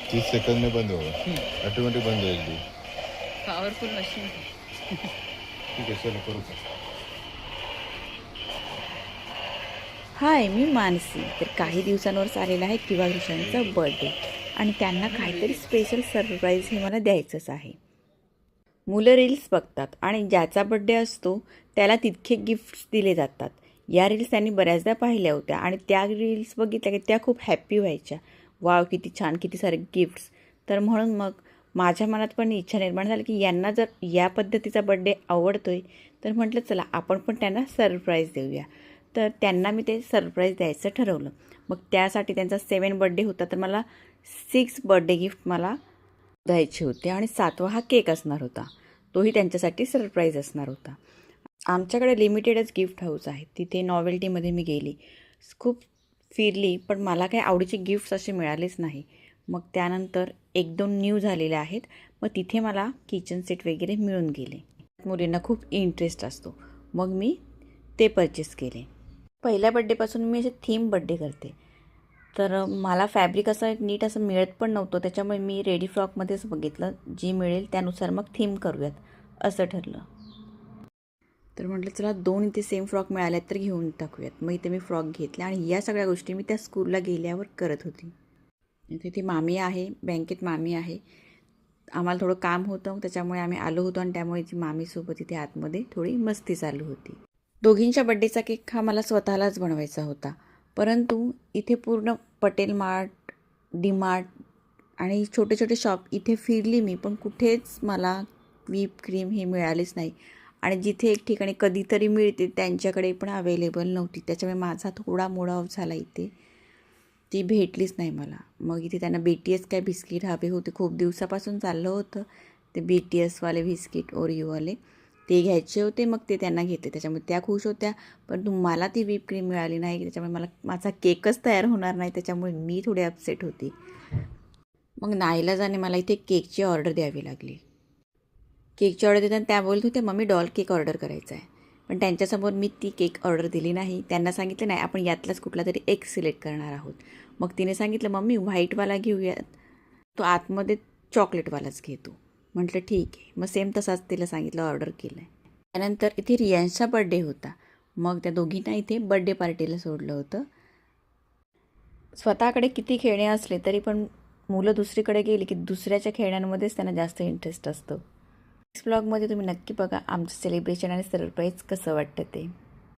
30 second में बंद होगा, ऑटोमेटिक बंद होईल ती. Powerful machine. ठीक आहे, चलो करू. हाय, मी मानसी. तर काही दिवसांवरच आलेला आहे किंवा कृष्णांचा बर्थडे आणि त्यांना काहीतरी स्पेशल सरप्राईज हे मला द्यायचंच आहे. मुलं रील्स बघतात आणि ज्याचा बर्थडे असतो त्याला तितके गिफ्ट्स दिले जातात. या रील्स त्यांनी बऱ्याचदा पाहिल्या होत्या आणि त्या रील्स बघितल्या की त्या खूप हॅप्पी व्हायच्या. वाव, किती छान, किती सारे गिफ्ट्स. तर म्हणून मग माझ्या मनात पण इच्छा निर्माण झाली की यांना जर या पद्धतीचा बर्थडे आवडतोय तर म्हटलं चला आपण पण त्यांना सरप्राईज देऊया. तर त्यांना मी ते सरप्राईज द्यायचं ठरवलं. मग त्यासाठी त्यांचा 7 बर्थडे होता, तर मला 6 बर्थडे गिफ्ट मला द्यायचे होते आणि 7वा हा केक असणार होता. तोही त्यांच्यासाठी सरप्राईज असणार होता. आमच्याकडे लिमिटेडच गिफ्ट हाऊस आहे. तिथे नॉवेल्टीमध्ये मी गेली, खूप फिरली, पण मला काही आवडीचे गिफ्ट्स असे मिळालेच नाही. मग त्यानंतर 1-2 न्यू झालेले आहेत. मग तिथे मला किचन सेट वगैरे मिळून गेले. मुलींना खूप इंटरेस्ट असतो, मग मी ते परचेस केले. पहिल्या बड्डेपासून मी असे थीम बड्डे करते. तर मला फॅब्रिक असं नीट असं मिळत पण नव्हतं, त्याच्यामुळे मी रेडी फ्रॉकमध्येच बघितलं, जी मिळेल त्यानुसार मग थीम करूयात असं ठरलं. तर म्हटलं चला 2 इथे सेम फ्रॉक मिळाल्यात तर घेऊन टाकूयात. मग इथे मी फ्रॉक घेतले आणि या सगळ्या गोष्टी मी त्या स्कूलला गेल्यावर करत होती. इथे ती मामी आहे, बँकेत मामी आहे. आम्हाला थोडं काम होतं, त्याच्यामुळे आम्ही आलो होतो आणि त्यामुळे ती मामीसोबत इथे आतमध्ये थोडी मस्ती चालू होती. दोघींच्या बड्डेचा केक हा मला स्वतःलाच बनवायचा होता, परंतु इथे पूर्ण पटेल मार्ट, डी मार्ट आणि छोटे छोटे शॉप इथे फिरली मी, पण कुठेच मला व्हीप क्रीम ही मिळालीच नाही. आणि जिथे एक ठिकाणी कधीतरी मिळते त्यांच्याकडे पण अवेलेबल नव्हती. त्याच्यामुळे माझा थोडा मूड ऑफ झाला इथे, ती भेटलीच नाही मला. मग इथे त्यांना BTS काय बिस्किट हवे होते, खूप दिवसापासून चाललं होतं ते BTSवाले बिस्किट, ओरिओवाले ते घ्यायचे होते. मग ते त्यांना घेतले, त्याच्यामुळे त्या खुश होत्या. पण मला ती व्हीप क्रीम मिळाली नाही, त्याच्यामुळे माझा केकच तयार होणार नाही, त्याच्यामुळे मी थोडी अपसेट होती. मग नाईलाजाने मला इथे केकची ऑर्डर द्यावी लागली. केकची ऑर्डर देताना त्या बोलत होत्या मम्मी डॉल केक ऑर्डर करायचा आहे, पण त्यांच्यासमोर मी ती केक ऑर्डर दिली नाही. त्यांना सांगितलं नाही, आपण यातलाच कुठला तरी एक सिलेक्ट करणार आहोत. मग तिने सांगितलं मम्मी व्हाईटवाला घेऊयात, तो आतमध्ये चॉकलेटवालाच घेतो. म्हटलं ठीक आहे. मग सेम तसाच तिला सांगितलं, ऑर्डर केलं आहे. त्यानंतर इथे रियांशचा बड्डे होता. मग त्या दोघींना इथे बड्डे पार्टीला सोडलं होतं. स्वतःकडे किती खेळणे असले तरी पण मुलं दुसरीकडे गेली की दुसऱ्याच्या खेळण्यांमध्येच त्यांना जास्त इंटरेस्ट असतो. नेक्स्ट ब्लॉगमध्ये तुम्ही नक्की बघा आमचं सेलिब्रेशन आणि सरप्राईज कसं वाटतं ते.